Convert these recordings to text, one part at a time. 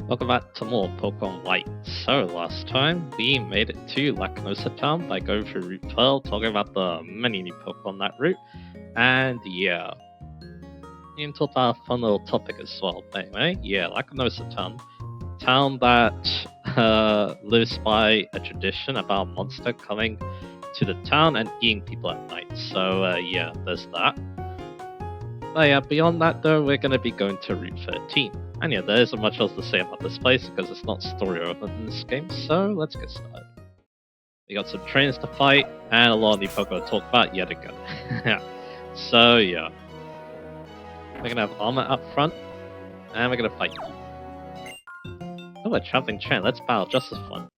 Welcome back to more Pokemon White. So last time we made it to Lacrimosa Town by going through Route 12, talking about the many new Pokemon on that route. And yeah, we talked about a fun little topic as well. But anyway, yeah, Lacrimosa town that lives by a tradition about a monster coming to the town and eating people at night. So yeah, there's that. But yeah, beyond that though, we're going to be going to Route 13. And yeah, there isn't much else to say about this place because it's not story relevant in this game, so let's get started. We got some trainers to fight, and a lot of new Pokemon to talk about yet again. So yeah. We're gonna have armor up front, and we're gonna fight you. Oh, a traveling train, let's battle just as fun.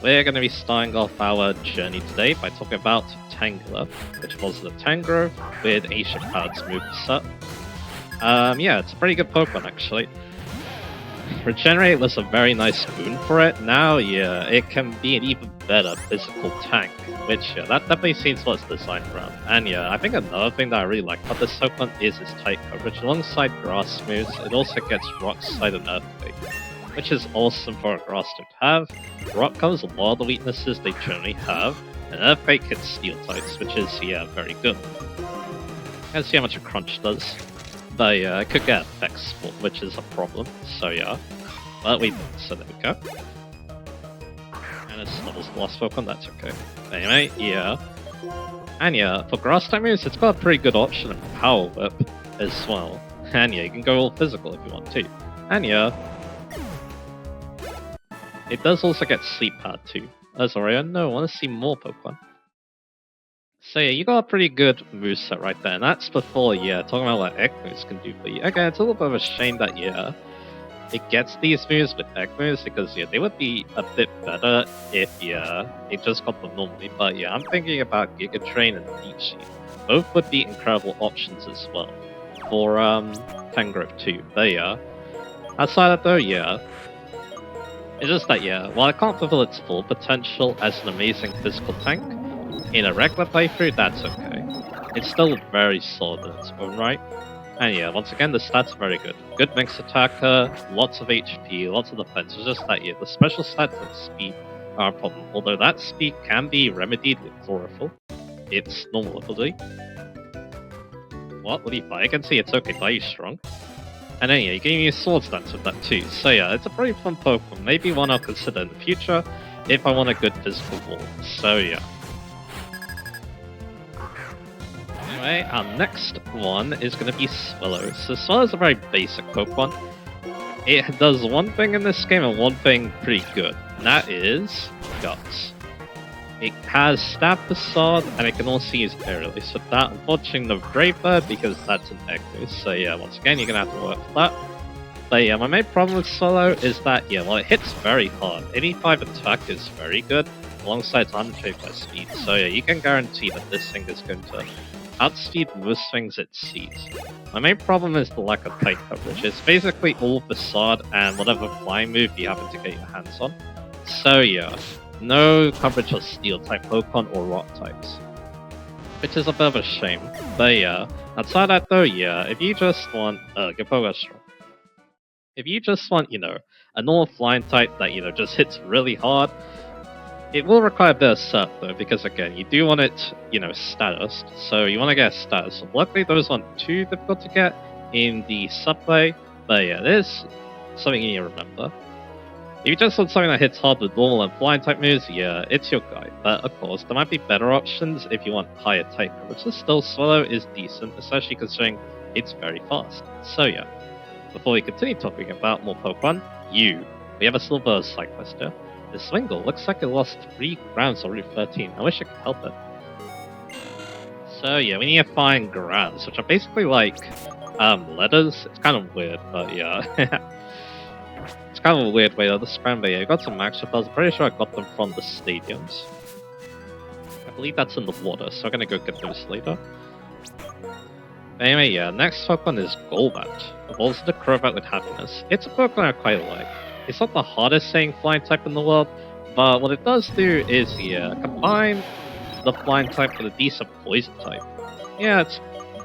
We're gonna be starting off our journey today by talking about Tangela, which was the Tangrowth with Ancient Power's moveset. Yeah, it's a pretty good Pokemon actually. Regenerate was a very nice boon for it. Now, yeah, it can be an even better physical tank, which, yeah, that definitely seems what it's designed around. And yeah, I think another thing that I really like about this Pokemon is its type coverage. Alongside Grass moves, it also gets Rock Slide and Earthquake, which is awesome for a Grass type to have. Rock covers a lot of the weaknesses they generally have, and Earthquake hits Steel types, which is, yeah, very good. Let's see how much a Crunch does. But yeah, I could get effects, which is a problem, so yeah. But we didn't, so there we go. And it's levels the last Pokemon, that's okay. Anyway, yeah. And yeah, for Grass type moves, it's got a pretty good option of Power Whip as well. And yeah, you can go all physical if you want to. And yeah, it does also get Sleep Pad too. Sorry, I want to see more Pokemon. So yeah, you got a pretty good moveset right there, and that's before, yeah, talking about what egg moves can do for you. Okay, it's a little bit of a shame that, yeah, it gets these moves with egg moves, because, yeah, they would be a bit better if, yeah, it just got them normally. But, yeah, I'm thinking about Giga Train and Deep Sheet. Both would be incredible options as well for, Tangrowth too. But, yeah, outside of that, though, yeah, it's just that, yeah, while I can't fulfill its full potential as an amazing physical tank, in a regular playthrough, that's okay. It's still very solid in its own right. And yeah, once again, the stats are very good. Good mix attacker, lots of HP, lots of defense. It's just that, yeah, the special stats and speed are a problem. Although that speed can be remedied with Chlorophyll. It's normal ability. What? What do you buy? I can see it's okay, buy you strong. And then yeah, you can use Sword Stance with that too. So yeah, it's a pretty fun Pokemon. Maybe one I'll consider in the future if I want a good physical wall. So yeah. Anyway, our next one is going to be Swallow. So Swallow's a very basic Pokemon. It does one thing in this game and one thing pretty good, and that is Guts. It has Stab Facade, and it can also use Aerial Ace with that. Unfortunately, no Brave Bird because that's an egg move, so yeah, once again, you're going to have to work for that. But yeah, my main problem with Swallow is that, yeah, well, it hits very hard. 85 attack is very good, alongside 125 speed, so yeah, you can guarantee that this thing is going to outspeed most things it sees. My main problem is the lack of type coverage. It's basically all Facade and whatever flying move you happen to get your hands on. So yeah, no coverage of Steel type Pokemon or Rock types, which is a bit of a shame. But yeah, outside that though, yeah, if you just want your Pokemon strong. If you just want, you know, a normal flying type that, you know, just hits really hard, it will require a bit of cert though, because again, you do want it, you know, status. So you want to get a status. Luckily, those aren't too difficult to get in the subway. But yeah, there's something you need to remember. If you just want something that hits hard with normal and flying type moves, yeah, it's your guy. But of course, there might be better options if you want higher type coverage. So still, Swallow is decent, especially considering it's very fast. So yeah, before we continue talking about more Pokemon, we have a Silver side quest here. The Swingle looks like it lost 3 rounds on Route 13. I wish I could help it. So yeah, we need to find grams, which are basically like letters. It's kind of weird, but yeah. It's kind of a weird way to describe it. Yeah, I got some max repels. I'm pretty sure I got them from the stadiums. I believe that's in the water, so I'm gonna go get those later. Anyway, yeah, next Pokemon is Golbat. Evolves into Crobat with Happiness. It's a Pokemon I quite like. It's not the hardest saying flying type in the world, but what it does do is, yeah, combine the flying type with a decent poison type. Yeah,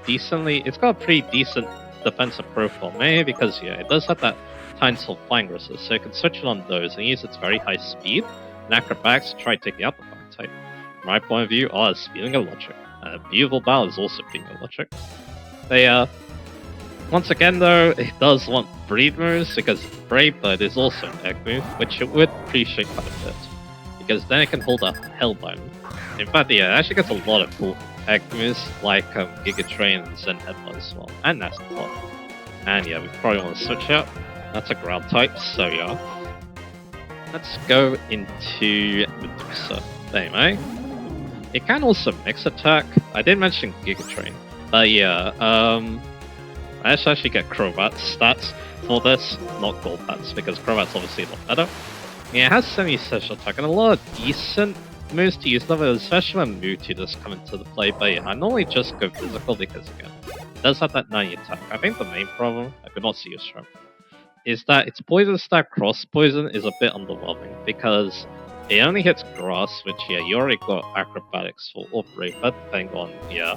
it's got a pretty decent defensive profile, mainly because, yeah, it does have that Tinsel Flying Resist, so you can switch it on those and use its very high speed and acrobatics to try taking out the Fire type. From my point of view, it's feeling electric. Beautiful Battle is also feeling electric. Once again though, it does want breed moves because Brave Bird is also an egg move, which it would appreciate quite a bit. Because then it can hold a Hellbound. In fact, yeah, it actually gets a lot of cool egg moves like Giga Train and Zen Headbutt as well, and Nasty Plot. And yeah, we probably want to switch out. That's a ground type, so yeah. Let's go into Medusa. Anyway, it can also mix attack. I did mention Giga Train, but yeah, let's actually get Crobat's stats for this, not Golbat's, because Crobat's obviously a lot better. Yeah, it has semi-special attack and a lot of decent moves to use them, especially when Mewtwo does come into the play, but yeah, I normally just go physical because again, it does have that 90 attack. I think the main problem, I could not see your strength, is that its poison stat cross poison is a bit underwhelming because it only hits grass, which yeah, you already got acrobatics for or brave, but depending on yeah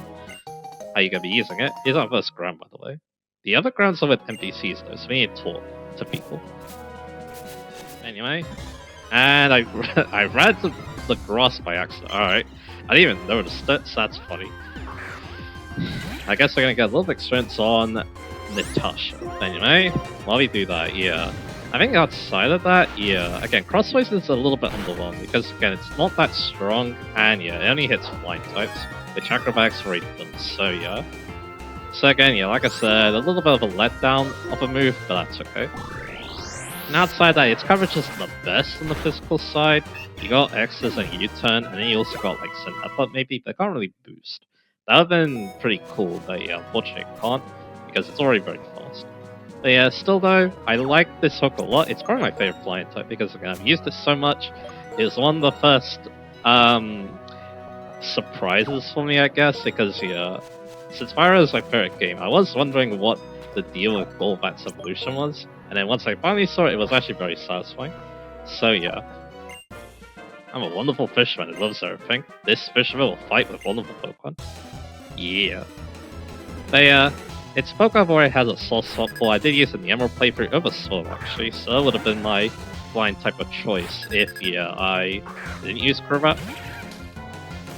how you're gonna be using it. It's our first ground by the way. The other grounds are with NPCs though, so we need to talk to people. Anyway, and I I ran to the grass by accident. Alright. I didn't even notice that, so that's funny. I guess we're gonna get a little experience on Natasha. Anyway, while we do that, yeah. I think outside of that, yeah, again, Crossways is a little bit underwhelming because again, it's not that strong, and yeah, it only hits flying types, which acrobatics already done, so yeah. So again, yeah, like I said, a little bit of a letdown of a move, but that's okay. And outside that, its coverage isn't the best on the physical side. You got X's and U-turn, and then you also got like Sin Headbutt maybe, but it can't really boost. That would have been pretty cool, but yeah, unfortunately it can't, because it's already very fast. But yeah, still though, I like this hook a lot. It's probably my favorite flying type, because again, I've used it so much. It was one of the first surprises for me, I guess, because yeah, since Fire is my favorite game, I was wondering what the deal with Golbat's evolution was, and then once I finally saw it, it was actually very satisfying. So yeah. I'm a wonderful fisherman who loves everything. This fisherman will fight with wonderful Pokemon. Yeah. But yeah, its Pokemon already has a soft spot for. I did use it in the Emerald playthrough over Swirl actually, so that would have been my flying type of choice if yeah, I didn't use Crobat.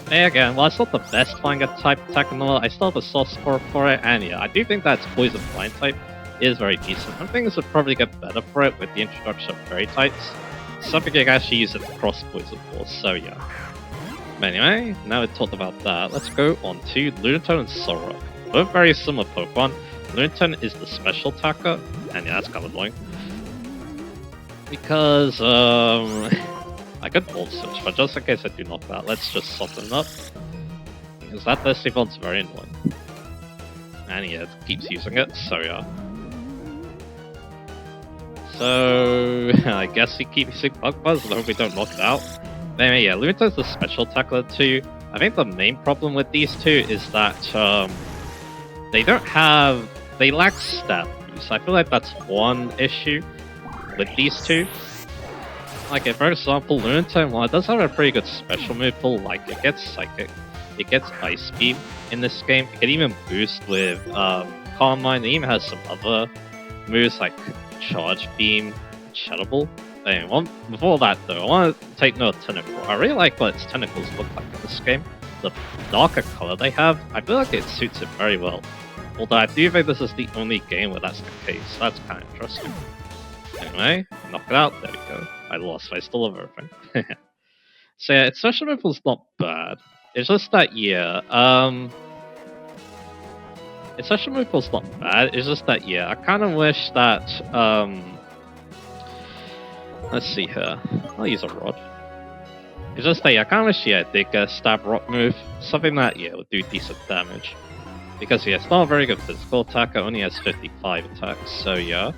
Hey, again, while it's not the best flying type attack in the world, I still have a soft spot for it, and yeah, I do think that its poison flying type is very decent. And things would probably get better for it with the introduction of fairy types. Something you can actually use it cross poison for, so yeah. But anyway, now we've talked about that, let's go on to Lunatone and Solrock. Both very similar Pokemon. Lunatone is the special attacker, and yeah, that's kind of annoying. Because, I could Volt Switch, but just in case I do knock that, let's just soften it up. Because that Destiny Volt's very annoying. And yeah, it keeps using it, so yeah. So, I guess we keep using Bug Buzz and hope we don't knock it out. Anyway, yeah, Lunatone's the special attacker too. I think the main problem with these two is that, they lack stat boost. I feel like that's one issue with these two. Like, for example, Lunatone, while it does have a pretty good special move pool, like, it gets Psychic, it gets Ice Beam in this game, it can even boost with Calm Mind, it even has some other moves like Charge Beam, Shadow Ball. Anyway, before that though, I want to take note of Tentacle. I really like what its tentacles look like in this game. The darker color they have, I feel like it suits it very well. Although I do think this is the only game where that's the case, so that's kind of interesting. Anyway, knock it out, there we go. I lost, but I still love everything. So yeah, its special move was not bad. It's just that, yeah, its special move was not bad, it's just that, yeah, I kind of wish that, let's see here, I'll use a Rod. It's just that, yeah, I kind of wish, yeah, it did get a Stab Rock move, something that, yeah, would do decent damage. Because, yeah, it's not a very good physical attack, it only has 55 attacks, so yeah.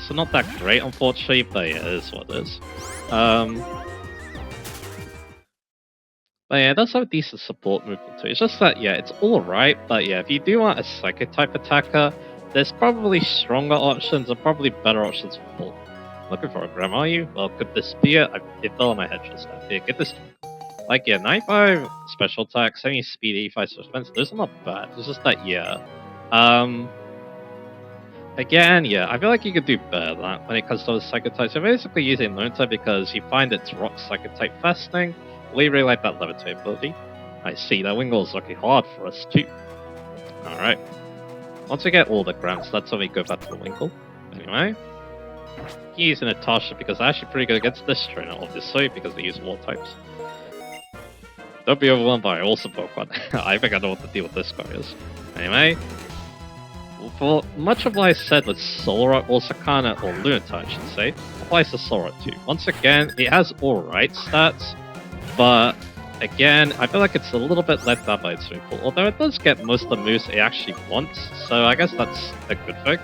So not that great, unfortunately, but yeah, it is what it is. But yeah, it does have a decent support movement too. It's just that, yeah, it's alright, but yeah, if you do want a Psychic type attacker, there's probably stronger options and probably better options for Bolt. Looking for a Gem, are you? Well, could this be it? It fell on my head just now. Here, get this. Like, yeah, 95 special attack, 70 speed, 85 suspense, those are not bad. It's just that, yeah. Again, yeah, I feel like you could do better than that when it comes to those Psychic types. You're basically using Lone type because you find its Rock Psychic type fasting. We really like that Levitate ability. I see, that Wingle's looking hard for us too. Alright. Once we get all the grams, that's when we go back to the Winkle. Anyway. He's using Natasha because they're actually pretty good against this trainer, obviously, because they use more types. Don't be overwhelmed by awesome Pokemon. I think I know what the deal with this guy is. Anyway. For much of what I said with Solrock or Sakana or Lunata, I should say, applies to Solrock too. Once again, it has alright stats, but again, I feel like it's a little bit let down by its Winkle, although it does get most of the moves it actually wants, so I guess that's a good thing.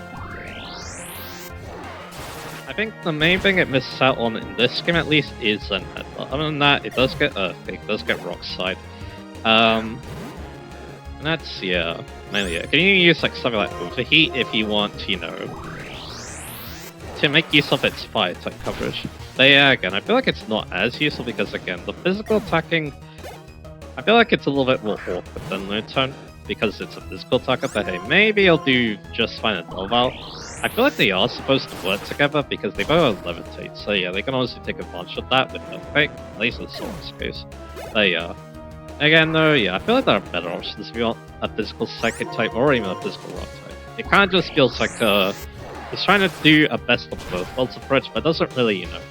I think the main thing it misses out on in this game at least is Zen Headbutt. Other than that, it does get Earthquake, it does get Rock Slide. And that's, yeah, mainly it. Can you use like something like Overheat if you want to, you know, to make use of its fire type coverage? But yeah, again, I feel like it's not as useful because, again, the physical attacking, I feel like it's a little bit more awkward than Lunatone because it's a physical attacker, but hey, maybe it'll do just fine at Delval. I feel like they are supposed to work together because they both levitate, so yeah, they can obviously take advantage of that with Earthquake, at least in Solar's case. But yeah. Again, though, yeah, I feel like there are better options if you want a physical Psychic type or even a physical Rock type. It kind of just feels like it's trying to do a best of both worlds approach, but doesn't really, you know,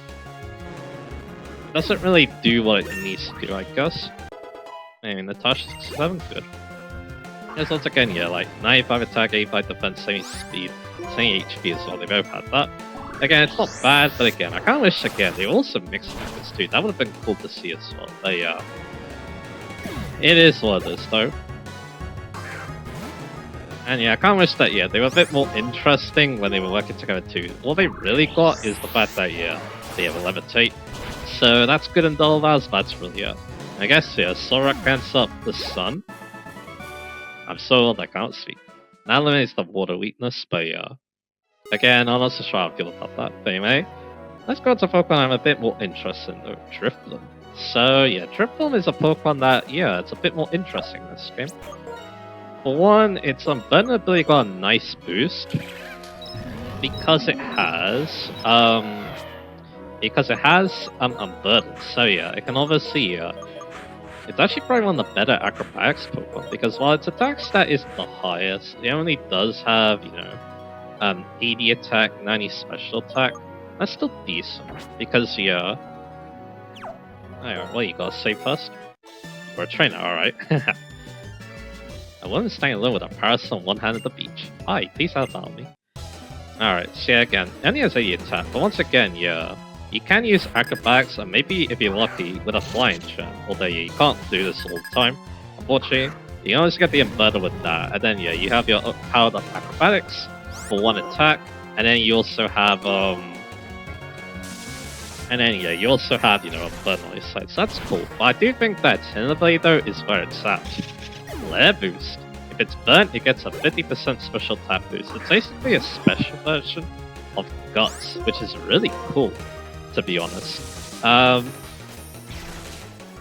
doesn't really do what it needs to do, I guess. I mean, Natasha's 7 good. Yes, once again, yeah, like 95 attack, 85 defense, 70 speed, 70 HP as well. They both had that. Again, it's not bad, but again, I kind of wish again they also mixed methods too. That would have been cool to see as well. But yeah. It is what it is, though. And yeah, I kind of wish that, yeah, they were a bit more interesting when they were working together too. What they really got is the fact that, yeah, they have a Levitate. So that's good in Dolvaz, but that's really it. I guess, yeah, Solrock grants up the Sun. I'm so old I can't speak. That eliminates the water weakness, but yeah. Again, I'm not so sure how I feel about that. But anyway, let's go to Pokemon I'm a bit more interested in, though. Drifloon. So yeah, Drifloon is a Pokemon that, yeah, it's a bit more interesting in this game. For one, its Burden ability got a nice boost because it has Unburden. So yeah, it can obviously it's actually probably one of the better acrobatics Pokemon because while its attack stat is the highest, it only does have, you know, 80 attack, 90 special attack. That's still decent because yeah. Alright, what you gotta say first? We're a trainer, alright. A woman standing alone with a parasol in one hand at the beach. Hi, please help out me. Alright, so yeah, again, only has 80 attack, but once again, yeah, you can use acrobatics, and maybe if you're lucky, with a flying gem, although yeah, you can't do this all the time, unfortunately. You can always get the embedder with that, and then yeah, you have your powered up acrobatics for one attack, and then you also have, and then yeah, you also have, you know, a burn on your side, so that's cool. But I do think that Tinderblade though is where it's at. Flare boost. If it's burnt, it gets a 50% special attack boost. It's basically a special version of Guts, which is really cool, to be honest. But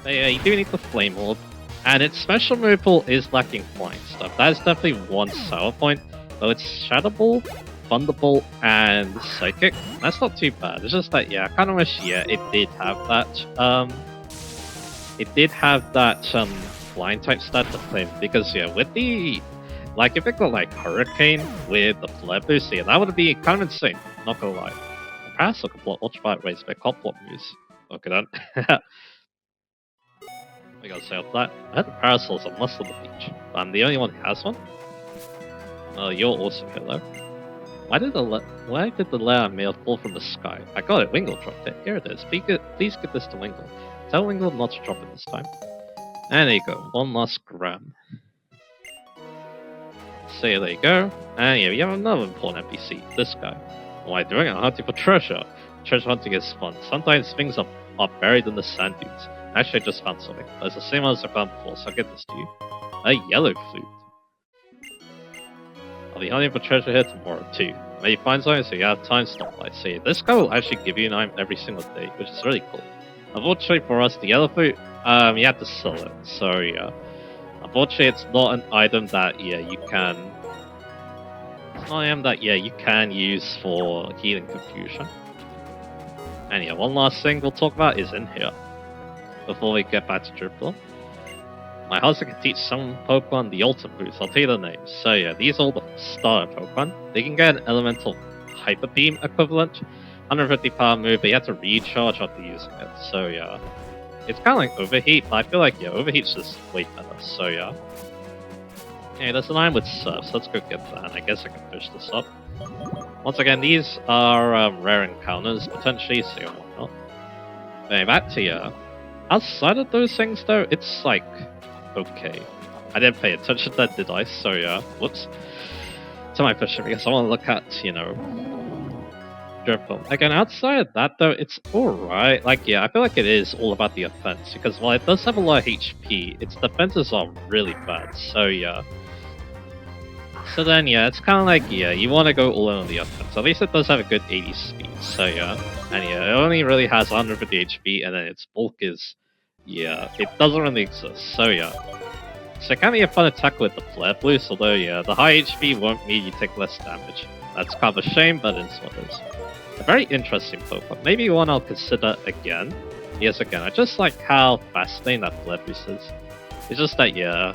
yeah, you do need the Flame Orb, and its special move pool is lacking flying stuff. That is definitely one sour point, though it's Shadow Ball, Thunderbolt, and Psychic. That's not too bad. It's just that, yeah, I kind of wish, yeah, it did have that, flying type stat to play, because, yeah, with the, like, if it got, like, Hurricane with the Flare Boost, yeah, that would be kind of insane, not gonna lie. The Parasol can block Ultraviolet Rays, but it can't block moves. Okay, then. I gotta say off that. I heard the Parasol's a must on the beach, but I'm the only one who has one. Oh, you're also hello. Why did the layer I mailed fall from the sky? I got it, Wingle dropped it. Here it is. Please give this to Wingle. Tell Wingle not to drop it this time. And there you go, one last gram. So yeah, there you go. And yeah, we have another important NPC, this guy. What am I doing? I'm hunting for treasure. Treasure hunting is fun. Sometimes things are buried in the sand dunes. Actually, I just found something. But it's the same as I found before, so I'll get this to you. A yellow flute. I'll be hunting for treasure here tomorrow too. When you find something, so you have time, stop by. See, this guy will actually give you an item every single day, which is really cool. Unfortunately for us, the yellow flute, you have to sell it. So yeah, unfortunately, it's not an item that yeah you can. I am that, yeah, you can use for healing confusion. And yeah, one last thing we'll talk about is in here. Before we get back to Dripple. My husband can teach some Pokemon the ultimate boost, I'll tell you the names. So yeah, these are all the starter Pokemon. They can get an elemental Hyper Beam equivalent, 150 power move, but you have to recharge after using it. So yeah, it's kind of like Overheat, but I feel like, yeah, Overheat's just way better. So yeah. Okay, there's an iron with Surf, so let's go get that, and I guess I can push this up. Once again, these are rare encounters, potentially, so yeah, why not. Okay, back to yeah. Outside of those things, though, it's like, okay. I didn't pay attention to that, did I? So yeah, whoops. To my push because I want to look at, you know, Dripple. Again, outside of that, though, it's alright. Like, yeah, I feel like it is all about the offense, because while it does have a lot of HP, its defenses are really bad, so yeah. So then, yeah, it's kind of like, yeah, you want to go all in on the offense. At least it does have a good 80 speed, so yeah. And yeah, it only really has 150 HP, and then its bulk is, yeah, it doesn't really exist, so yeah. So it can be a fun attack with the Flare Boost, although yeah, the high HP won't mean you take less damage. That's kind of a shame, but it's what it is. A very interesting Pokemon, maybe one I'll consider again. Yes, again, I just like how fascinating that Flare Boost is. It's just that, yeah,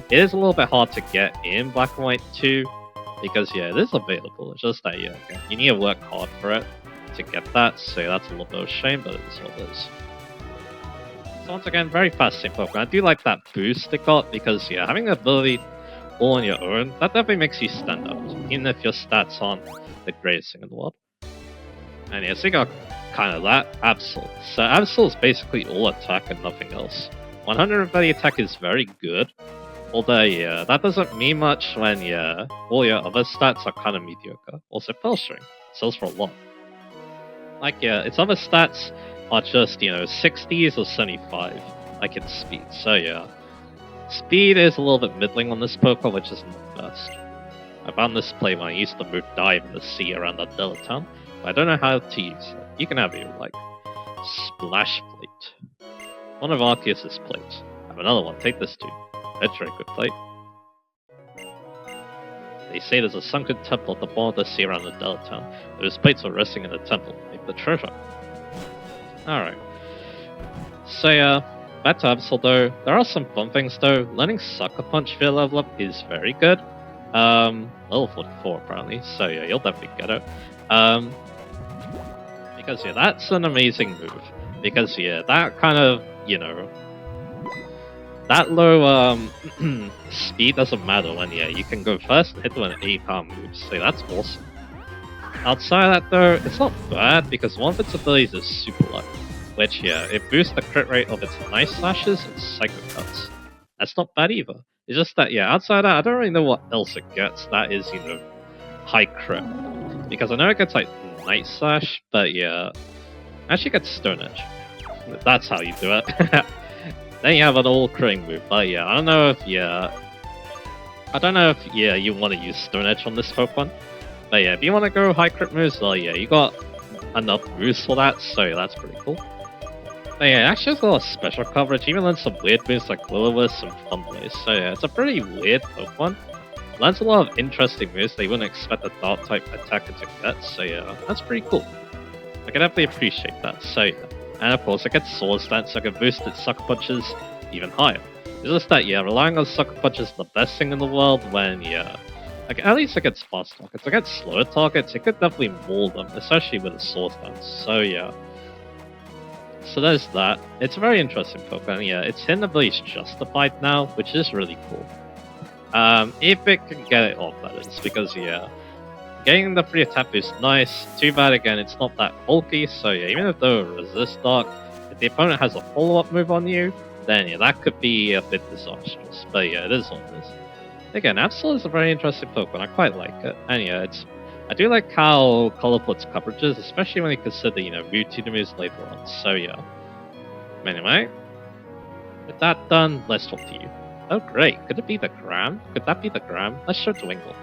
it is a little bit hard to get in Black and White 2, because yeah, it is available, it's just that, yeah, again, you need to work hard for it to get that, so yeah, that's a little bit of a shame, but it is what it is. So once again, very fascinating Pokemon. I do like that boost it got, because yeah, having the ability all on your own, that definitely makes you stand out, even if your stats aren't the greatest thing in the world. And yeah, so you got kind of that, Absol. So Absol is basically all attack and nothing else. 130 attack is very good, although yeah, that doesn't mean much when yeah, all your other stats are kind of mediocre. Also, Fell String sells for a lot. Like yeah, its other stats are just, you know, 60s or 75, like its speed. So yeah, speed is a little bit middling on this Pokemon, which isn't the best. I found this play when I used to move dive in the sea around that Delta town, but I don't know how to use it. You can have your, like, Splash Plate. One of Arceus' plates. I have another one, take this too. That's a very good plate. They say there's a sunken temple at the bottom of the sea around the Delta town. Those plates are resting in the temple, maybe the treasure. Alright. So yeah, back to Absol though. There are some fun things though. Learning Sucker Punch via level up is very good. Level 44 apparently, so yeah, you'll definitely get it. Because yeah, that's an amazing move. Because yeah, that kind of, you know, that low speed doesn't matter when yeah, you can go first and hit with an 8 power move, so that's awesome. Outside of that though, it's not bad because one of its abilities is Super Luck, which yeah, it boosts the crit rate of its Nice Slashes and Psycho Cuts. That's not bad either. It's just that yeah, outside of that, I don't really know what else it gets that is, you know, high crit. Because I know it gets like Night Slash, but yeah, actually gets Stone Edge. That's how you do it. Then you have an all critting move, but yeah, I don't know if you want to use Stone Edge on this Pokemon. But yeah, if you want to go high crit moves, well yeah, you got enough boosts for that, so yeah, that's pretty cool. But yeah, it actually has a lot of special coverage, even learns some weird moves like Will-O-Wisp and Thunderwave, so yeah, it's a pretty weird Pokemon. Learns a lot of interesting moves that you wouldn't expect a Dark type attacker to get, so yeah, that's pretty cool. I can definitely appreciate that, so yeah. And of course, it gets Swords Dance, so I can boost its Sucker Punches even higher. It's just that, yeah, relying on Sucker Punches is the best thing in the world when, yeah, like, at least against fast targets. Against slower targets, it could definitely maul them, especially with a Swords Dance, so yeah. So there's that. It's a very interesting Pokemon, yeah, its hidden ability is justified now, which is really cool. If it can get it off, that is, because yeah, getting the free attack boost, nice. Too bad again, it's not that bulky, so yeah, even if they resist Dark, if the opponent has a follow-up move on you, then yeah, that could be a bit disastrous. But yeah, it is what it is. Again, Absol is a very interesting Pokemon, I quite like it. And yeah, I do like how colorful its coverage is, especially when you consider, you know, Mewtwo moves later on, so yeah. Anyway, with that done, let's talk to you. Oh great, could it be the Gram? Could that be the Gram? Let's show Dwingle.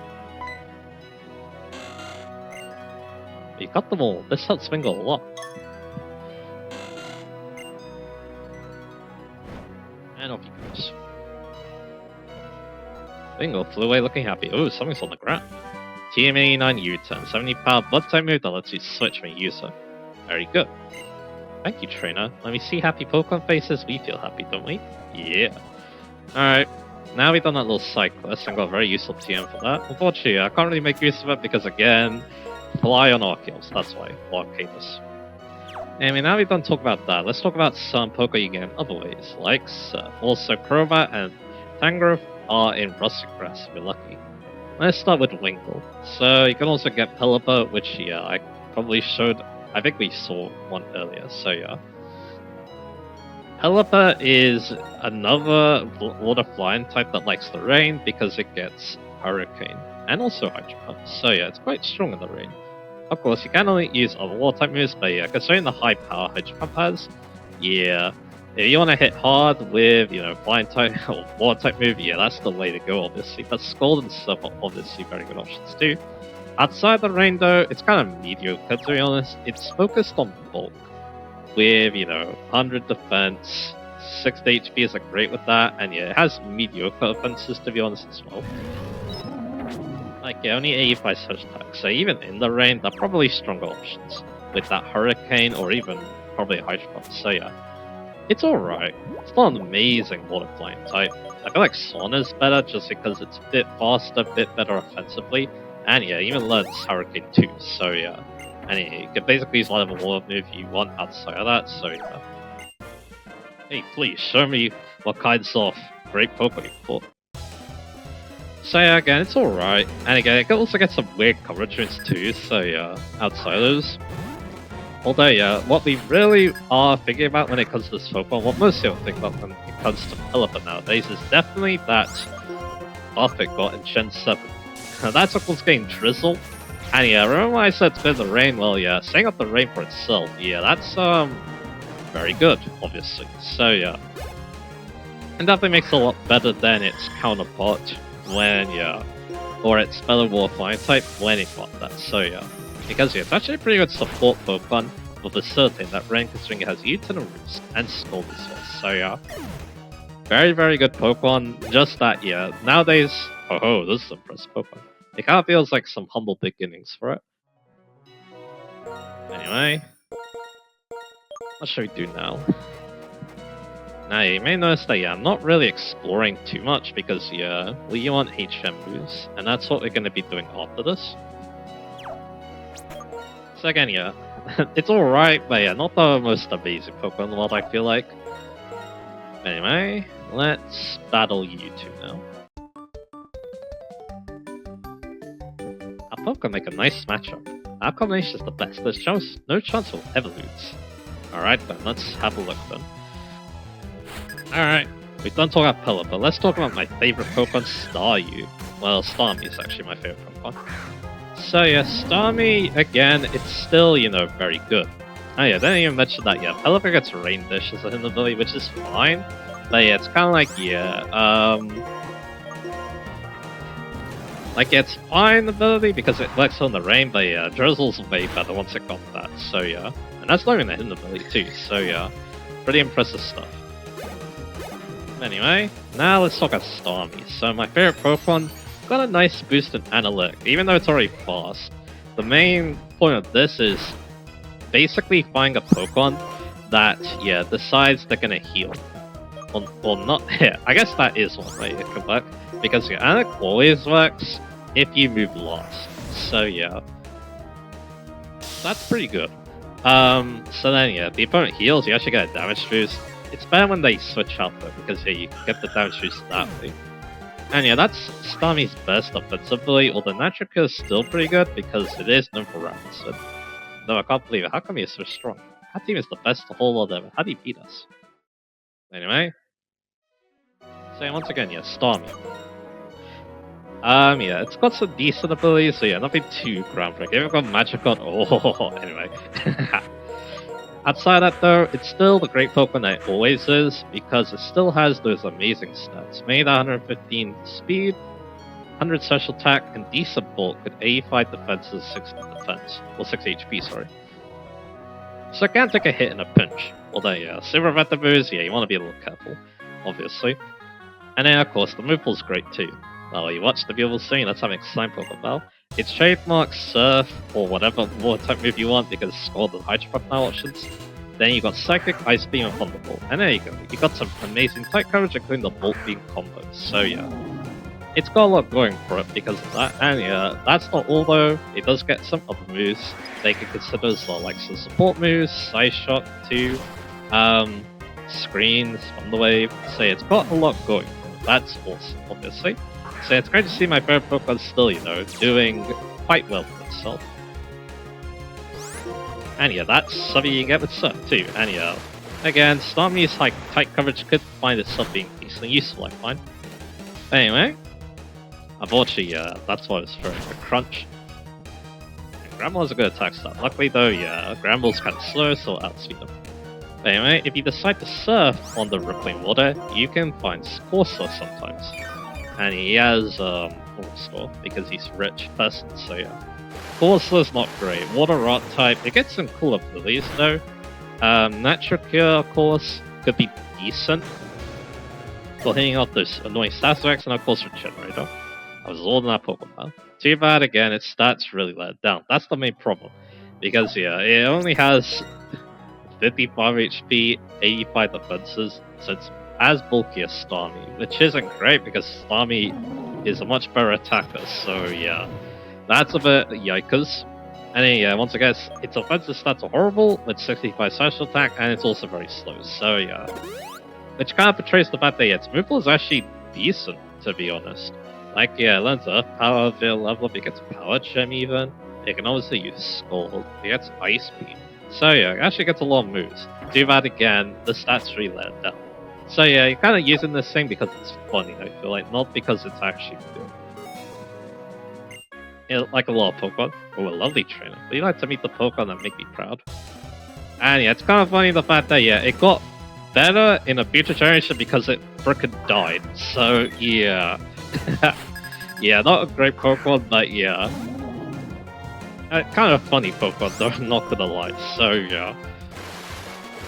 You got them all. This helps Dwingle a lot. And off he goes. Dwingle flew away looking happy. Oh, something's on the ground. TM89 U-turn, 70 power blood type move that lets you switch when you use it. Very good. Thank you, trainer. When we see happy Pokemon faces, we feel happy, don't we? Yeah. Alright, now we've done that little side quest and got a very useful TM for that. Unfortunately, I can't really make use of it because, again, fly on Arceus, that's why, or Arceus. Anyway, now we've done talk about that, let's talk about some Poké you get in other ways, like Surf. Also, Crobat and Tangrowth are in Rustic Grass if you're lucky. Let's start with Winkle. So, you can also get Pelipper, which, yeah, I probably showed, I think we saw one earlier, so yeah. Pelipper is another water flying type that likes the rain because it gets Hurricane and also Hydro Pump. So yeah, it's quite strong in the rain. Of course, you can only use other water type moves, but yeah, considering the high power Hydro Pump has, yeah, if you want to hit hard with, you know, flying type or water type move, yeah, that's the way to go, obviously. But Scald and stuff are obviously very good options too. Outside the rain, though, it's kind of mediocre, to be honest. It's focused on bulk. With, you know, 100 defense, 60 HP is like great with that, and yeah, it has mediocre offenses to be honest as well. Like, yeah, only 85 surge attack, so even in the rain, they're probably stronger options. With that Hurricane, or even probably a Hydro Pump, so yeah. It's alright. It's not an amazing water flying type. I feel like Swan is better just because it's a bit faster, a bit better offensively, and yeah, even learns Hurricane too, so yeah. And you can basically use whatever water move you want outside of that, so yeah. Hey, please, show me what kinds of great Pokemon you caught. So yeah, again, it's alright. And again, it can also get some weird coverage moves too, so yeah, outside those. Although yeah, what we really are thinking about when it comes to this Pokemon, what most people think about when it comes to Pelipper nowadays, is definitely that buff it got in Gen 7. That's of course getting Drizzle. And yeah, remember when I said spin the rain? Well, yeah, setting up the rain for itself, yeah, that's very good, obviously. So yeah, and definitely makes it a lot better than its counterpart when yeah, or its fellow water flying type when it got that. So yeah, because yeah, it's actually a pretty good support Pokemon for facilitating that rain, considering it has U-turn and Roost and Scald as well. So yeah, very good Pokemon. Just that yeah, nowadays, oh, this is an impressive Pokemon. It kind of feels like some humble beginnings for it. Anyway, what should we do now? Now, you may notice that, yeah, I'm not really exploring too much because, yeah, we want HM moves, and that's what we're going to be doing after this. So again, yeah, it's alright, but yeah, not the most amazing Pokemon in the world, I feel like. Anyway, let's battle you two now. Our Pokemon make a nice matchup. Our combination is the best. There's no chance we'll ever lose. Alright then, let's have a look then. Alright, we've done talking about Pelipper, but let's talk about my favorite Pokemon, Staryu. Well, Starmie is actually my favorite Pokemon. So yeah, Starmie, again, it's still, you know, very good. Oh yeah, didn't even mention that, yeah, Pelipper gets Rain Dish as a hidden ability, which is fine. But yeah, it's kind of like, yeah, like, it's fine ability because it works on the rain, but yeah, Drizzle's way better once it got that, so yeah. And that's not even a hidden ability too, so yeah. Pretty impressive stuff. Anyway, now let's talk about Starmie. So my favorite Pokemon got a nice boost in Analytic, even though it's already fast. The main point of this is basically finding a Pokemon that, yeah, decides they're gonna heal. Or not, yeah, I guess that is one way it could work. Because yeah, Analytic always works if you move last. So yeah, that's pretty good. So then yeah, the opponent heals, you actually get a damage boost. It's better when they switch out though, because yeah, you get the damage boost that way. And yeah, that's Starmie's best offensively, although Natrica is still pretty good because it is known for Rapid. No, I can't believe it. How come he is so strong? Our team is the best the whole lot ever. How do you beat us? Anyway. So yeah, once again, yeah, Starmie. Yeah, it's got some decent abilities, so yeah, nothing too groundbreaking. We've got Magikarp, oh, anyway. Outside that though, it's still the great Pokemon that it always is, because it still has those amazing stats. Made 115 speed, 100 special attack, and decent bulk with 85 defenses, 60 defense. Well, 6 HP, sorry. So it can take a hit in a pinch. Although, yeah, Super Vector moves, yeah, you want to be a little careful, obviously. And then, of course, the move pool's great too. Well, you watch the beautiful scene, let's have an exciting Pokemon battle. It's trademark Surf or whatever water type move you want because it's all the Hydro Pump now options. Then you got Psychic, Ice Beam, and Thunderbolt. And there you go. You got some amazing type coverage, including the Bolt Beam combos. So yeah, it's got a lot going for it because of that. And yeah, that's not all though. It does get some other moves they can consider as well, like some support moves, Side Shot too, Screens, Thunder Wave. So it's got a lot going for it. That's awesome, obviously. So it's great to see my favorite Pokemon still, doing quite well for itself. And yeah, that's something you can get with Surf too. And yeah, again, Starmie's tight coverage could find itself being decently useful, I find. Anyway, unfortunately, yeah, that's why I was throwing a Crunch. And Grammel's a good attack start. Luckily though, yeah, Grammel's kind of slow, so I'll outspeed them. Anyway, if you decide to Surf on the Rippling Water, you can find Corsair sometimes. And he has Score because he's a rich person, so yeah. Corsair's not great. Water Rock type, it gets some cool abilities though. Natural Cure, of course, could be decent for hitting off those annoying stats effects, and of course Regenerator. I was all in that Pokemon. Too bad again, its stats really let it down. That's the main problem. Because yeah, it only has 55 HP, 85 defenses, so it's as bulky as Starmie, which isn't great because Starmie is a much better attacker, so yeah. That's a bit yikers. And then, yeah, once again, its offensive stats are horrible, with 65 special attack, and it's also very slow, so yeah. Which kind of portrays the fact that yeah, its move is actually decent, to be honest. Like, yeah, it learns Earth Power, via level up, it gets Power Gem even, it can obviously use Scald, it gets Ice Beam. So yeah, it actually gets a lot of moves. Too bad again, the stats really let it down. So yeah, you're kind of using this thing because it's funny, I feel like, not because it's actually good. Like a lot of Pokemon. Oh, a lovely trainer. But you like to meet the Pokemon that make me proud. And yeah, it's kind of funny the fact that yeah, it got better in a future generation because it frickin' died. So yeah. Yeah, not a great Pokemon, but yeah. Kind of a funny Pokemon though, I'm not gonna lie. So yeah.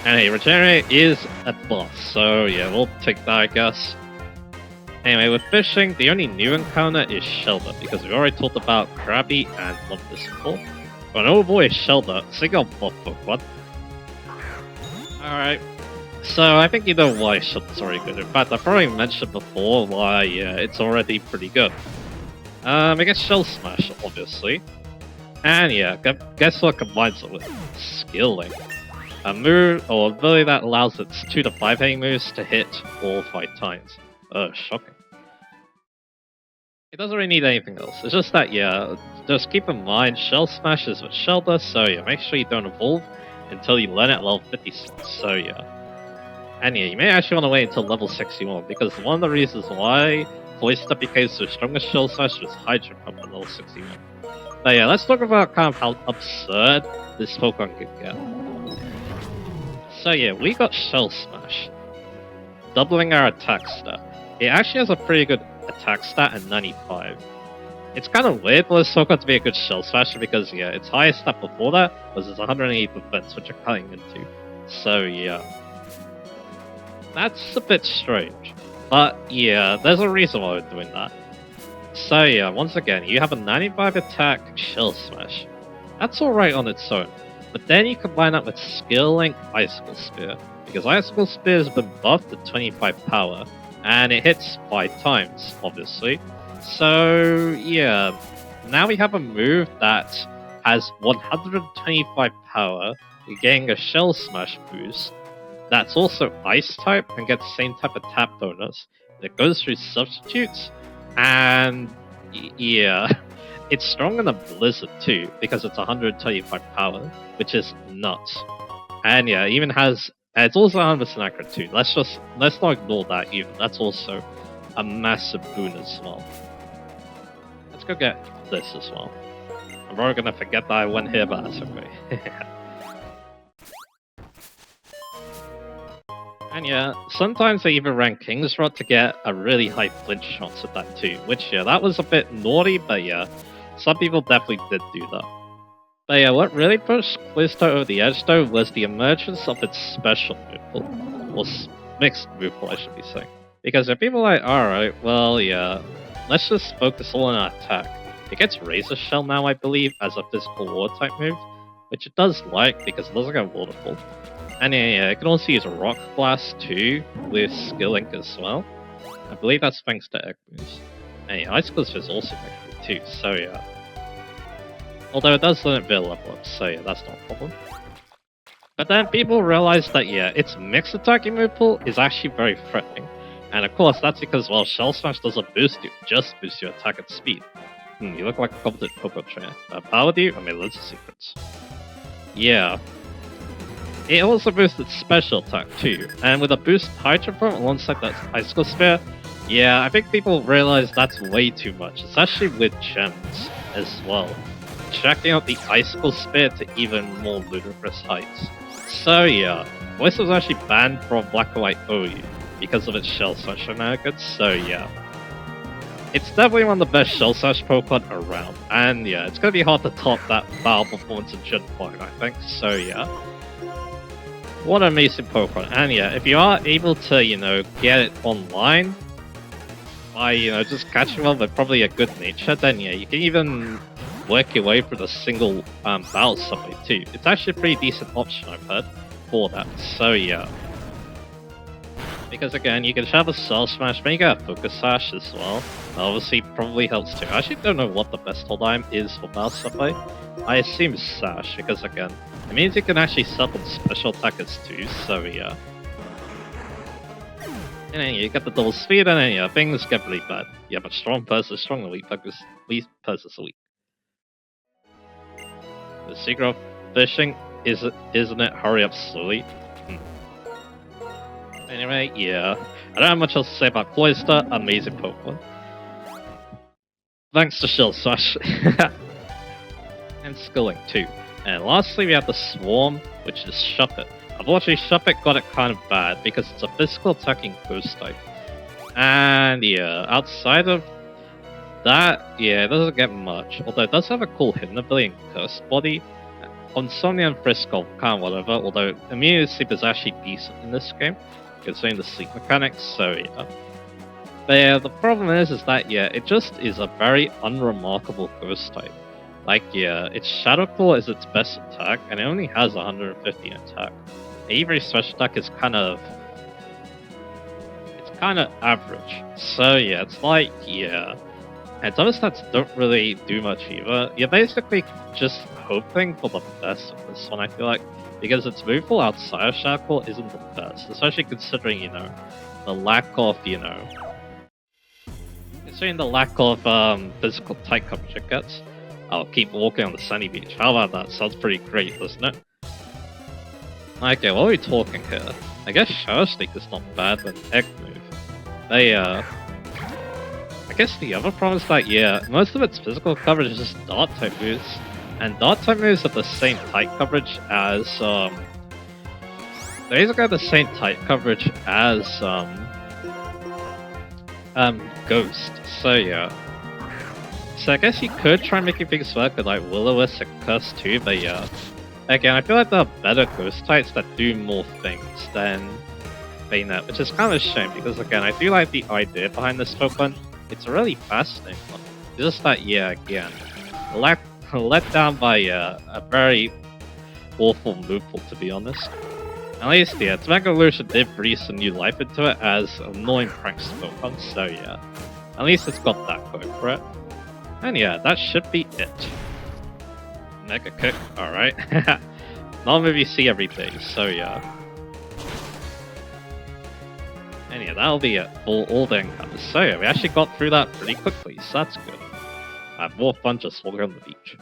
And hey, Regenerate is a boss, so yeah, we'll take that I guess. Anyway, with fishing, the only new encounter is Shelter, because we already talked about Krabby and Monsters before. But oh boy, Shelter, single buff Pokemon. Alright, so I think you know why Shelter's already good. In fact, I probably mentioned before why it's already pretty good. It gets Shell Smash, obviously. And yeah, guess what combines it with? Skilling. A move or ability that allows its 2 to 5 hitting moves to hit all 5 times. Shocking. It doesn't really need anything else. It's just that, yeah, just keep in mind, Shell Smash is with Shelter, so yeah, make sure you don't evolve until you learn it at level 56, so yeah. And yeah, you may actually want to wait until level 61, because one of the reasons why Cloyster became so strong as Shell Smash was Hydro Pump at level 61. But yeah, let's talk about kind of how absurd this Pokemon could get. So yeah, we got Shell Smash, doubling our attack stat. It actually has a pretty good attack stat at 95. It's kind of weird for this Pokemon to be a good Shell Smasher because yeah, its highest stat before that was its 108 defense, which you're cutting into. So yeah, that's a bit strange. But yeah, there's a reason why we're doing that. So yeah, once again, you have a 95 attack Shell Smash. That's alright on its own. But then you combine that with Skill Link Icicle Spear, because Icicle Spear has been buffed to 25 power, and it hits 5 times, obviously. So yeah, now we have a move that has 125 power, getting a Shell Smash boost, that's also Ice type and gets the same type of tap bonus. It goes through substitutes, and yeah, it's strong in a Blizzard too, because it's 125 power, which is nuts. And yeah, it even has, it's also 100% accurate too. Let's not ignore that even. That's also a massive boon as well. Let's go get this as well. I'm probably gonna forget that I went here, but that's okay. And yeah, sometimes they even ran King's Rod to get a really high flinch chance at that too, which yeah, that was a bit naughty, but yeah, some people definitely did do that. But yeah, what really pushed Cloyster over the edge though was the emergence of its special move pool, or mixed move pool I should be saying. Because if people are like, alright, well yeah, let's just focus all on our attack. It gets Razor Shell now, I believe, as a physical water type move, which it does like because it doesn't get waterfall. And yeah, it can also use a Rock Blast too with Skill Link as well. I believe that's thanks to Egg moves. And yeah, Icicle is also Egg too, so yeah. Although it does limit their level up, so yeah, that's not a problem. But then people realize that yeah, its mixed attacking move pool is actually very threatening. And of course, that's because, well, Shell Smash doesn't boost you, just boosts your attack at speed. You look like a competent Pokemon trainer. Power do you? I mean, loads of secrets. Yeah. It also boosts its special attack too, and with a boost Hydro Pump alongside that Icicle Spear, yeah, I think people realize that's way too much, especially with gems as well. Jacking up the Icicle Spear to even more ludicrous heights. So yeah, Voice was actually banned from Black and White OU because of its Shell Slash shenanigans, so yeah. It's definitely one of the best Shell Slash Pokemon around, and yeah, it's gonna be hard to top that battle performance in Gen 5, I think, so yeah. What an amazing Pokemon, and yeah, if you are able to, you know, get it online by, you know, just catching one with probably a good nature, then yeah, you can even work your way through the single battle subway too. It's actually a pretty decent option, I've heard, for that, so yeah. Because again, you can have a Cell Smash, but you get a Focus Sash as well. That obviously probably helps too. I actually don't know what the best hold item is for battle subway. I assume Sash, because again, it means you can actually summon special attackers too, so yeah. And then you get the double speed, and then yeah, things get really bad. Yeah, but strong versus strong, weak versus weak. The secret of fishing isn't it hurry up slowly? Anyway, yeah. I don't have much else to say about Cloyster, amazing Pokemon. Thanks to Shell Slash. And Skilling too. And lastly we have the Swarm, which is Shuppet. Unfortunately, Shuppet got it kind of bad because it's a physical attacking ghost type. And yeah, outside of that, yeah, it doesn't get much. Although it does have a cool hidden ability and Curse Body. Insomnia and Frisco, kind of whatever, although Immunity Sleep is actually decent in this game, considering the sleep mechanics, so yeah. But yeah, the problem is that, yeah, it just is a very unremarkable ghost type. Like, yeah, its Shadow Claw is its best attack, and it only has 150 attack. Avery's special attack is kind of average. So yeah, it's like, yeah. And other stats don't really do much either. You're basically just hoping for the best of this one, I feel like. Because its move pool outside of Shadow Claw isn't the best. Especially considering, you know, the lack of, you know... Considering the lack of physical type coverage it gets. I'll keep walking on the sunny beach. How about that? Sounds pretty great, doesn't it? Okay, what are we talking here? I guess Shadow Sneak is not bad with an egg move. I guess the other problem is that, yeah, most of its physical coverage is just Dart type moves. And Dart type moves have the same type coverage as, they basically have the same type coverage as, Ghost. So yeah. So I guess you could try making things work with like Will-O-Wisp and Curse too, but yeah. Again, I feel like there are better Ghost types that do more things than Bayonet, which is kind of a shame because again, I do like the idea behind this Pokemon. It's a really fascinating one. It's just that, yeah, again, let down by a very awful move pool, to be honest. At least, yeah, Mega Evolution did breathe some new life into it as annoying pranks Pokemon, so yeah. At least it's got that going for it. And yeah, that should be it. Mega Kick, alright. Not a movie you see every day, so yeah. And yeah, that'll be it for all the encounters. So yeah, we actually got through that pretty quickly, so that's good. I have more fun just walking on the beach.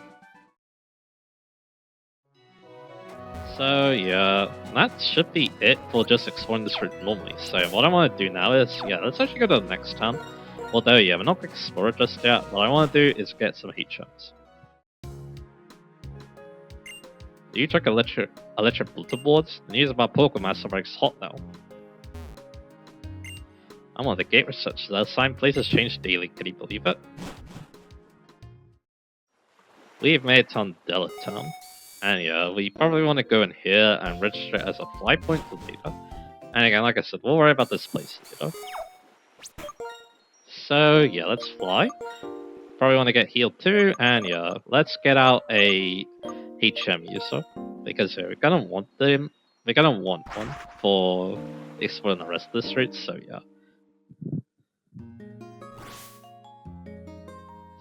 So yeah, that should be it for just exploring this route normally. So what I want to do now is, yeah, let's actually go to the next town. Although yeah, we're not going to explore it just yet. What I want to do is get some heat chunks. Do you check electric bulletin boards? The news about Pokemon is hot now. I'm on the gate research. The sign places change daily. Can you believe it? We've made it to Undella Town. And yeah, we probably want to go in here and register it as a fly point for later. And again, like I said, we'll worry about this place later. So yeah, let's fly. probably want to get healed too, and yeah, let's get out a HM user, because yeah, we're gonna want them. We're gonna want one for exploring the rest of the streets. So yeah.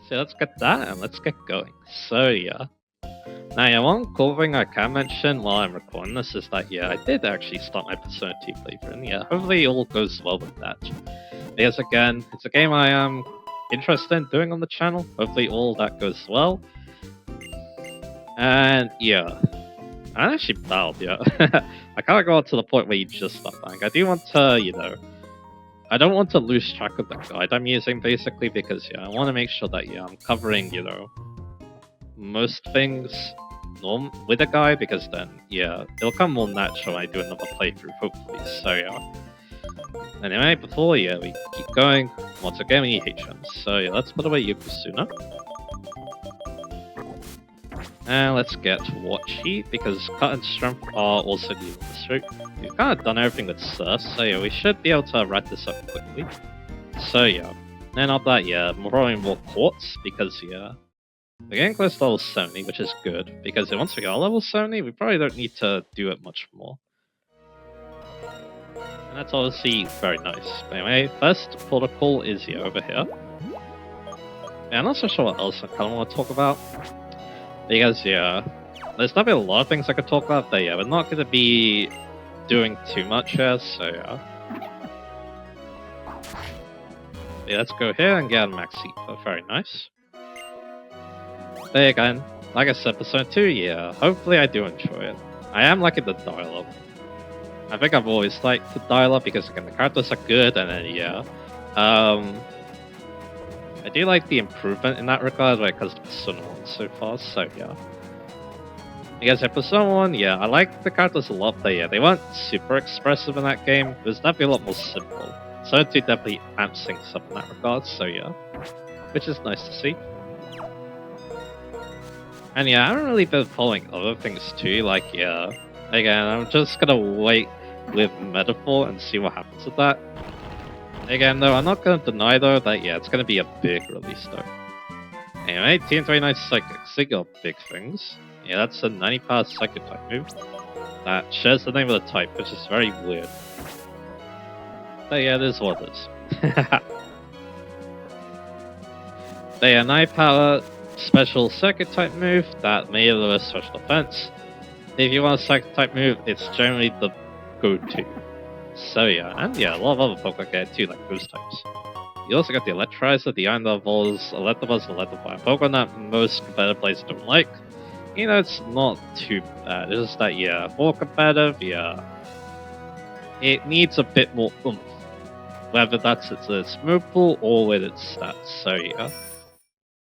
So let's get that and let's get going. So yeah. Now, yeah, one cool thing I can mention while I'm recording this is that, yeah, I did actually start my Persona 2 playthrough, and yeah, hopefully all goes well with that. Because again, it's a game I am interested in doing on the channel, hopefully all that goes well. And yeah, I actually battled, yeah. I kinda got to the point where you just stop dying. I do want to, you know, I don't want to lose track of the guide I'm using, basically, because, yeah, I want to make sure that, yeah, I'm covering, you know, most things with a guide, because then, yeah, it'll come more natural when I do another playthrough, hopefully. So, yeah. Anyway, before, yeah, we keep going, once again, we need HMs. So, yeah, let's put away Yokozuna. And let's get Wachi, because Cut and Strength are also needed on this route. We've kind of done everything with Surf, so yeah, we should be able to wrap this up quickly. So yeah, then after that, yeah, we're probably more Quartz, because yeah, we're getting close to level 70, which is good, because once we are level 70, we probably don't need to do it much more. And that's obviously very nice. But anyway, first protocol is here, over here. Yeah, I'm not so sure what else I kind of want to talk about. Because, yeah, there's definitely a lot of things I could talk about, but yeah, we're not going to be doing too much here, so yeah. Yeah, let's go here and get a Max Ether, very nice. But again, like I said, Persona 2, yeah, hopefully I do enjoy it. I am liking the dialogue. I think I've always liked the dialogue because, again, the characters are good, and then, yeah. I do like the improvement in that regard when it comes to Persona 1 so far, so yeah. Because in Persona 1, yeah, I like the characters a lot, but yeah, they weren't super expressive in that game. It was definitely a lot more simple. Persona 2 definitely amps things up in that regard, so yeah. Which is nice to see. And yeah, I haven't really been following other things too, like yeah. Again, I'm just gonna wait with Metaphor and see what happens with that. Again, though, I'm not going to deny, though, that, yeah, it's going to be a big release, though. Anyway, TM29 Psychic. They got big things. Yeah, that's a 90 power Psychic type move. That shares the name of the type, which is very weird. But yeah, it is what it is. They are 9 power special Psychic type move that may deliver special defense. If you want a Psychic type move, it's generally the go-to. So yeah, and yeah, a lot of other Pokemon get too, like Ghost types. You also got the Electrizer, the Iron Levels, Electabuzz, and Electrify. Pokemon that most competitive players don't like. You know, it's not too bad. It's just that, yeah, for competitive, yeah, it needs a bit more oomph. Whether that's its move pool or with its stats, so yeah.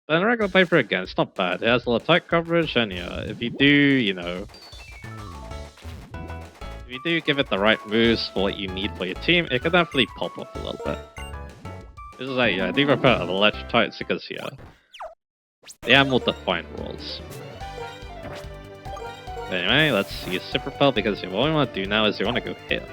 But in a regular playthrough, again, it's not bad. It has a lot of type coverage, and yeah, if you do, you know, if you do give it the right moves for what you need for your team, it can definitely pop up a little bit. This is like, yeah, I do prefer the electric types because, yeah, they have more defined roles. But anyway, let's use Super Repel because what we want to do now is we want to go here.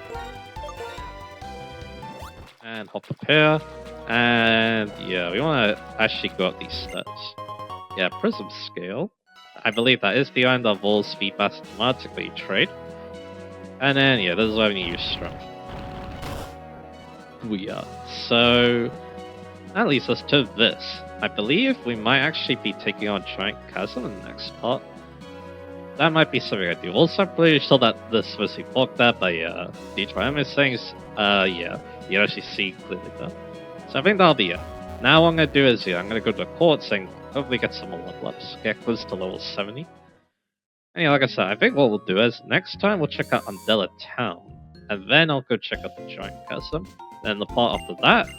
And hop up here. And yeah, we want to actually go up these steps. Yeah, Prism Scale. I believe that is the Iron Levels feedback automatically trade. And then, yeah, this is why we need to use Strength. So, that leads us to this. I believe we might actually be taking on Giant Chasm in the next part. That might be something I do. Also, I'm pretty sure that this is supposed to be blocked there, but yeah, the HYM things, yeah, you actually see clearly there. So I think that'll be it. Now what I'm going to do is, yeah, I'm going to go to the courts and hopefully get some more level ups, get close to level 70. And yeah, like I said, I think what we'll do is, next time we'll check out Undella Town, and then I'll go check out the Giant Chasm. Then the part after that,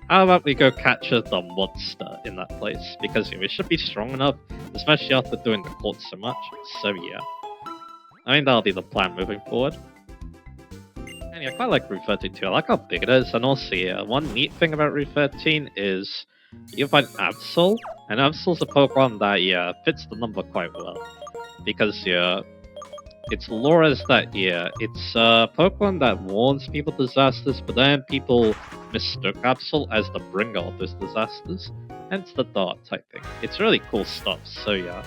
how about we go capture the monster in that place? Because yeah, we should be strong enough, especially after doing the court so much. So yeah, I think that'll be the plan moving forward. And yeah, I quite like Route 13 too. I like how big it is, and also yeah, one neat thing about Route 13 is you can find Absol, and Absol's a Pokemon that yeah fits the number quite well. Because yeah, its lore is that yeah, it's a Pokemon that warns people of disasters, but then people mistook Absol as the bringer of those disasters. hence the dart typing. It's really cool stuff, so yeah.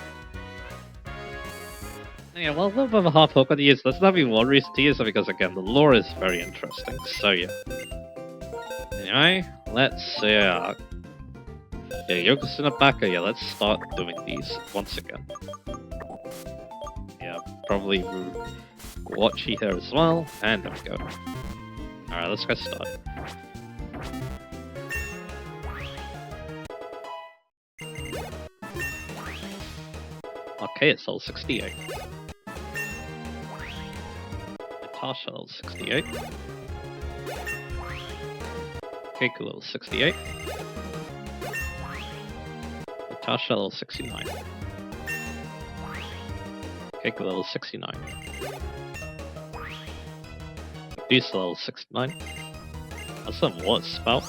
Yeah, well, a little bit of a hard Pokemon to use. There's nothing worries to use because, again, the lore is very interesting, so yeah. Anyway, let's, yeah, Yokozuna Baka, yeah, let's start doing these once again. Yeah, probably Watchy here as well, and there we go. Alright, let's get started. Okay, it's level 68. Natasha level 68. Keiko level 68. Natasha level 69. Keiko level 69. Medusa level 69. That's some what spell?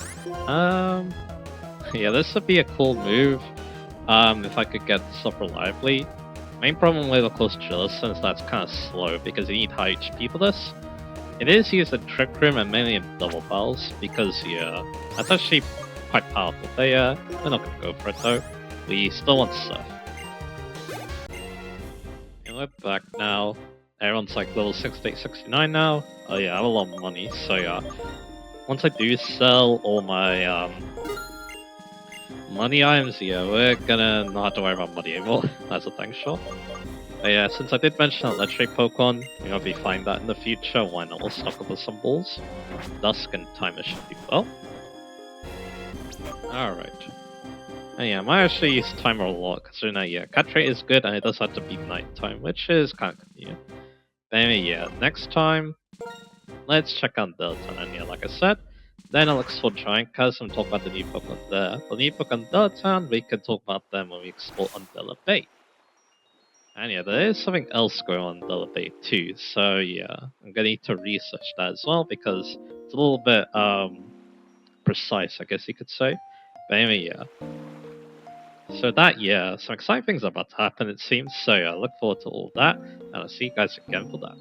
Yeah, this would be a cool move. If I could get Super Lively. Main problem with of course Jealous is that's kind of slow because you need high HP for this. It is used in Trick Room and mainly in double battles because yeah, that's actually quite powerful. But yeah, we're not gonna go for it though. We still want Surf. And we're back now. Everyone's like level 68, 69 now. Oh yeah, I have a lot of money, so yeah. Once I do sell all my money items, yeah, we're gonna not have to worry about money anymore. That's a thing, sure. But yeah, since I did mention that legendary Pokemon, we're gonna be finding that in the future. Why not? We'll stock up with some balls. Dusk and Timer should do well. Alright. And yeah, I might actually use Timer a lot, considering that, yeah, catch rate is good and it does have to be nighttime, which is kind of convenient. But anyway, yeah, next time, let's check out Delta. And yeah, like I said, then I'll explore Giant Chasm and talk about the new Pokemon there. For the new Pokemon Delta, we can talk about them when we explore Undella Bay. And yeah, there is something else going on in Undella Bay too, so yeah, I'm gonna need to research that as well because it's a little bit precise, I guess you could say. But anyway, yeah. So that, yeah, some exciting things are about to happen it seems, so yeah, I look forward to all that, and I'll see you guys again for that.